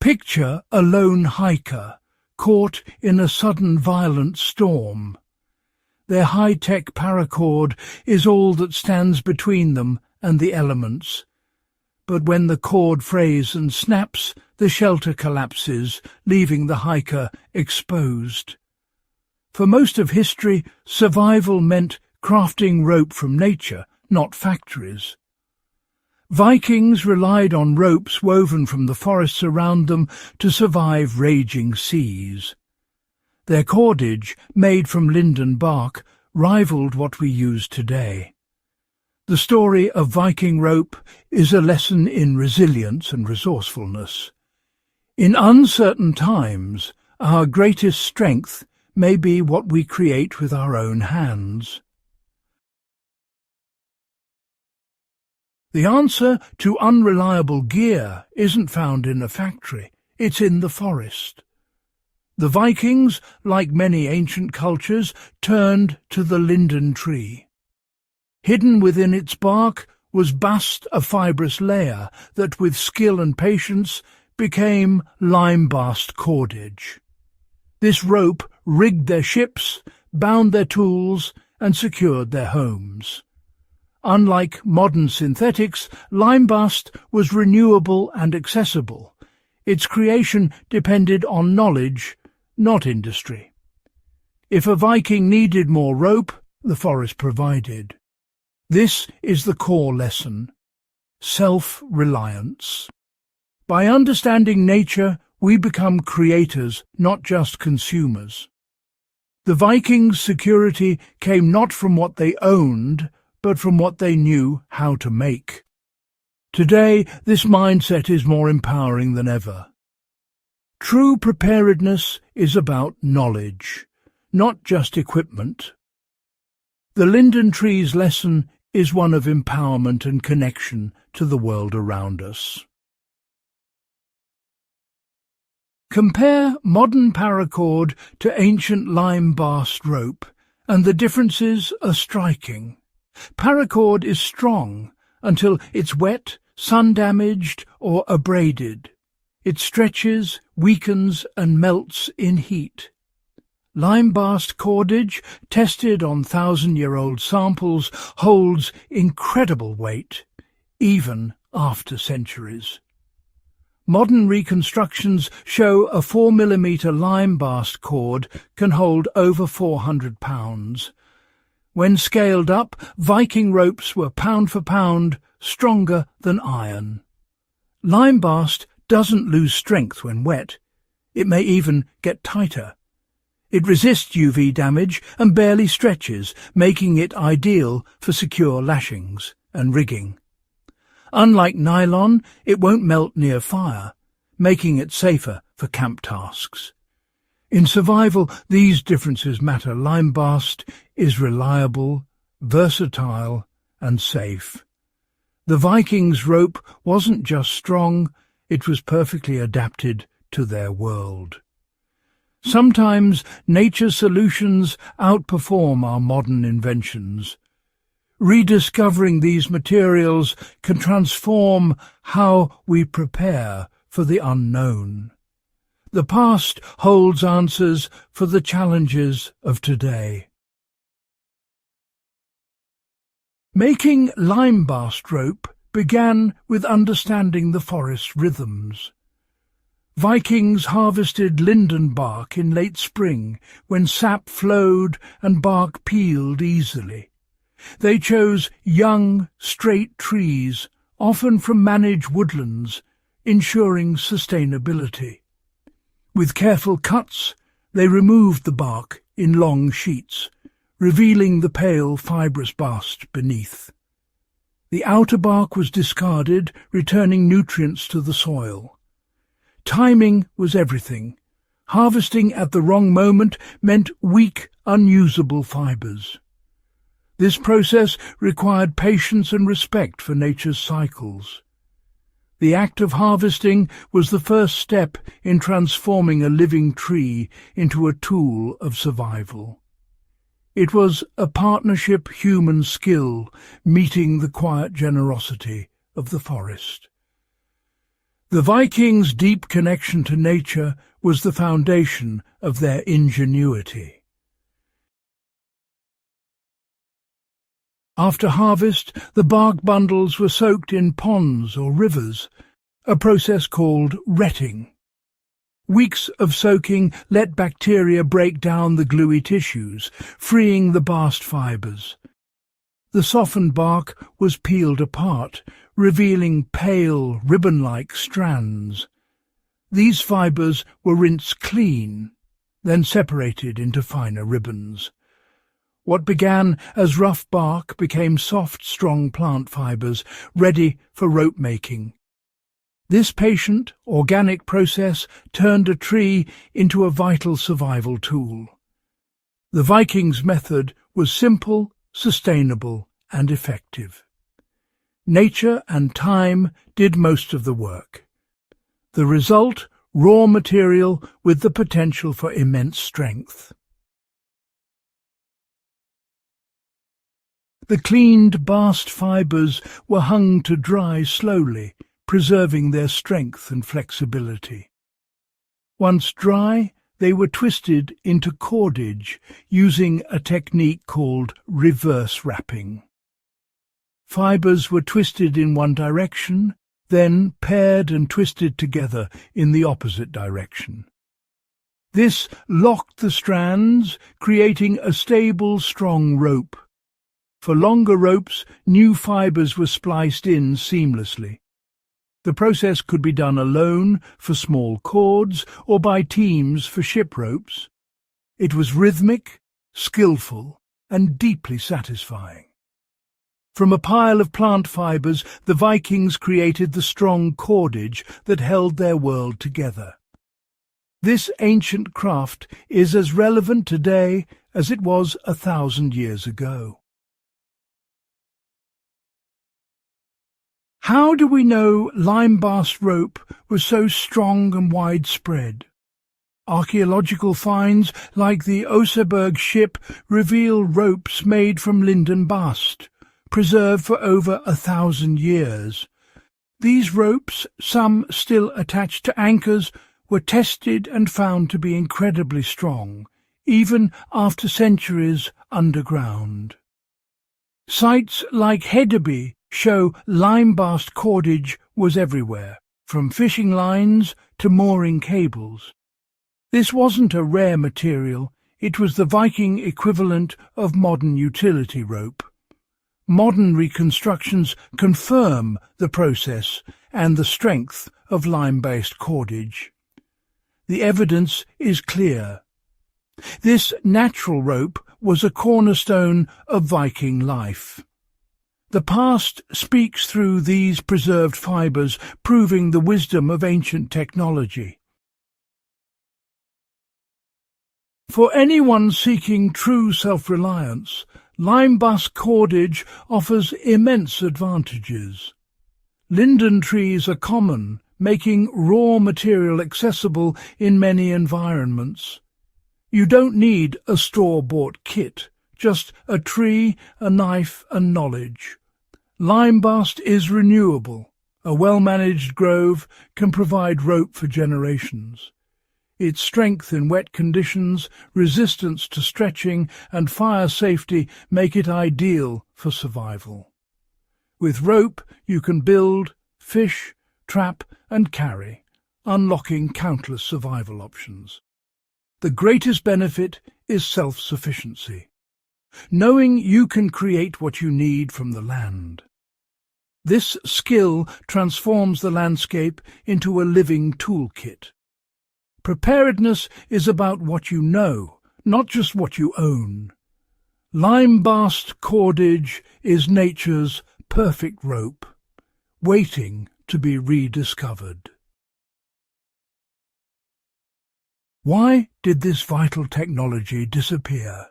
Picture a lone hiker caught in a sudden violent storm. Their high-tech paracord is all that stands between them and the elements. But when the cord frays and snaps, the shelter collapses, leaving the hiker exposed. For most of history, survival meant crafting rope from nature, not factories. Vikings relied on ropes woven from the forests around them to survive raging seas. Their cordage, made from linden bark, rivaled what we use today. The story of Viking rope is a lesson in resilience and resourcefulness. In uncertain times, our greatest strength may be what we create with our own hands. The answer to unreliable gear isn't found in a factory, it's in the forest. The Vikings, like many ancient cultures, turned to the linden tree. Hidden within its bark was bast, a fibrous layer that, with skill and patience, became lime-bast cordage. This rope rigged their ships, bound their tools, and secured their homes. Unlike modern synthetics, lime-bast was renewable and accessible. Its creation depended on knowledge, not industry. If a Viking needed more rope, the forest provided. This is the core lesson: self-reliance. By understanding nature, we become creators, not just consumers. The Vikings' security came not from what they owned, but from what they knew how to make. Today, this mindset is more empowering than ever. True preparedness is about knowledge, not just equipment. The linden tree's lesson is one of empowerment and connection to the world around us. Compare modern paracord to ancient lime-bast rope, and the differences are striking. Paracord is strong until it's wet, sun-damaged, or abraded. It stretches, weakens, and melts in heat. Lime-bast cordage, tested on 1,000-year-old samples, holds incredible weight, even after centuries. Modern reconstructions show a 4mm lime-bast cord can hold over 400 pounds. When scaled up, Viking ropes were pound for pound stronger than iron. Lime-bast doesn't lose strength when wet. It may even get tighter. It resists UV damage and barely stretches, making it ideal for secure lashings and rigging. Unlike nylon, it won't melt near fire, making it safer for camp tasks. In survival, these differences matter. Lime-bast is reliable, versatile, and safe. The Vikings' rope wasn't just strong, it was perfectly adapted to their world. Sometimes nature's solutions outperform our modern inventions. Rediscovering these materials can transform how we prepare for the unknown. The past holds answers for the challenges of today. Making lime-bast rope began with understanding the forest's rhythms. Vikings harvested linden bark in late spring when sap flowed and bark peeled easily. They chose young, straight trees, often from managed woodlands, ensuring sustainability. With careful cuts, they removed the bark in long sheets, revealing the pale, fibrous bast beneath. The outer bark was discarded, returning nutrients to the soil. Timing was everything. Harvesting at the wrong moment meant weak, unusable fibres. This process required patience and respect for nature's cycles. The act of harvesting was the first step in transforming a living tree into a tool of survival. It was a partnership human skill meeting the quiet generosity of the forest. The Vikings' deep connection to nature was the foundation of their ingenuity. After harvest, the bark bundles were soaked in ponds or rivers, a process called retting. Weeks of soaking let bacteria break down the gluey tissues, freeing the bast fibres. The softened bark was peeled apart, revealing pale, ribbon-like strands. These fibres were rinsed clean, then separated into finer ribbons. What began as rough bark became soft, strong plant fibres, ready for rope making. This patient, organic process turned a tree into a vital survival tool. The Vikings' method was simple, sustainable, and effective. Nature and time did most of the work. The result, raw material with the potential for immense strength. The cleaned bast fibres were hung to dry slowly, preserving their strength and flexibility. Once dry, they were twisted into cordage, using a technique called reverse wrapping. Fibres were twisted in one direction, then paired and twisted together in the opposite direction. This locked the strands, creating a stable, strong rope. For longer ropes, new fibres were spliced in seamlessly. The process could be done alone for small cords or by teams for ship ropes. It was rhythmic, skillful, and deeply satisfying. From a pile of plant fibres, the Vikings created the strong cordage that held their world together. This ancient craft is as relevant today as it was 1,000 years ago. How do we know lime bast rope was so strong and widespread? Archaeological finds like the Oseberg ship reveal ropes made from linden bast, preserved for over 1,000 years. These ropes, some still attached to anchors, were tested and found to be incredibly strong, even after centuries underground. Sites like Hedeby show lime bast cordage was everywhere, from fishing lines to mooring cables. This wasn't a rare material, it was the Viking equivalent of modern utility rope. Modern reconstructions confirm the process and the strength of lime-based cordage. The evidence is clear. This natural rope was a cornerstone of Viking life. The past speaks through these preserved fibres, proving the wisdom of ancient technology. For anyone seeking true self-reliance, lime bast cordage offers immense advantages. Linden trees are common, making raw material accessible in many environments. You don't need a store-bought kit, just a tree, a knife and knowledge. Lime bast is renewable. A well-managed grove can provide rope for generations. Its strength in wet conditions, resistance to stretching and fire safety make it ideal for survival. With rope you can build, fish, trap and carry, unlocking countless survival options. The greatest benefit is self-sufficiency, knowing you can create what you need from the land. This skill transforms the landscape into a living toolkit. Preparedness is about what you know, not just what you own. Lime bast cordage is nature's perfect rope, waiting to be rediscovered. Why did this vital technology disappear?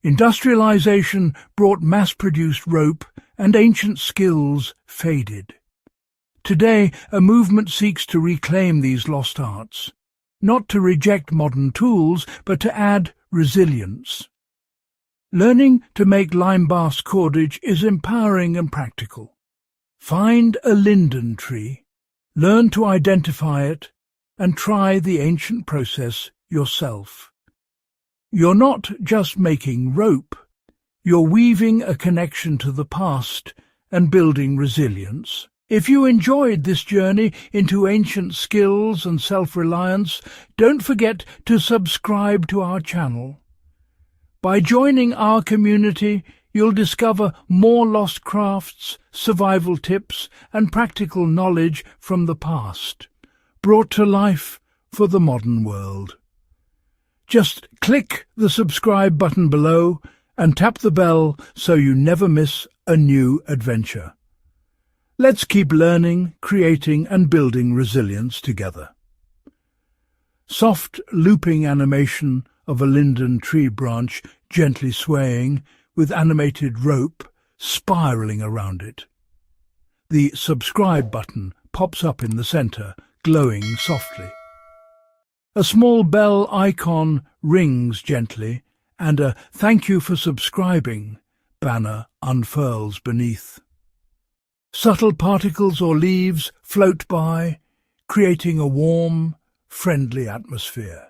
Industrialization brought mass-produced rope and ancient skills faded. Today, a movement seeks to reclaim these lost arts, not to reject modern tools, but to add resilience. Learning to make lime bast cordage is empowering and practical. Find a linden tree, Learn to identify it and try the ancient process yourself. You're not just making rope, you're weaving a connection to the past and building resilience. If you enjoyed this journey into ancient skills and self-reliance, don't forget to subscribe to our channel. By joining our community, you'll discover more lost crafts, survival tips, and practical knowledge from the past, brought to life for the modern world. Just click the subscribe button below and tap the bell so you never miss a new adventure. Let's keep learning, creating, and building resilience together. Soft looping animation of a linden tree branch gently swaying with animated rope spiraling around it. The subscribe button pops up in the center, glowing softly. A small bell icon rings gently, and a "Thank you for subscribing" banner unfurls beneath. Subtle particles or leaves float by, creating a warm, friendly atmosphere.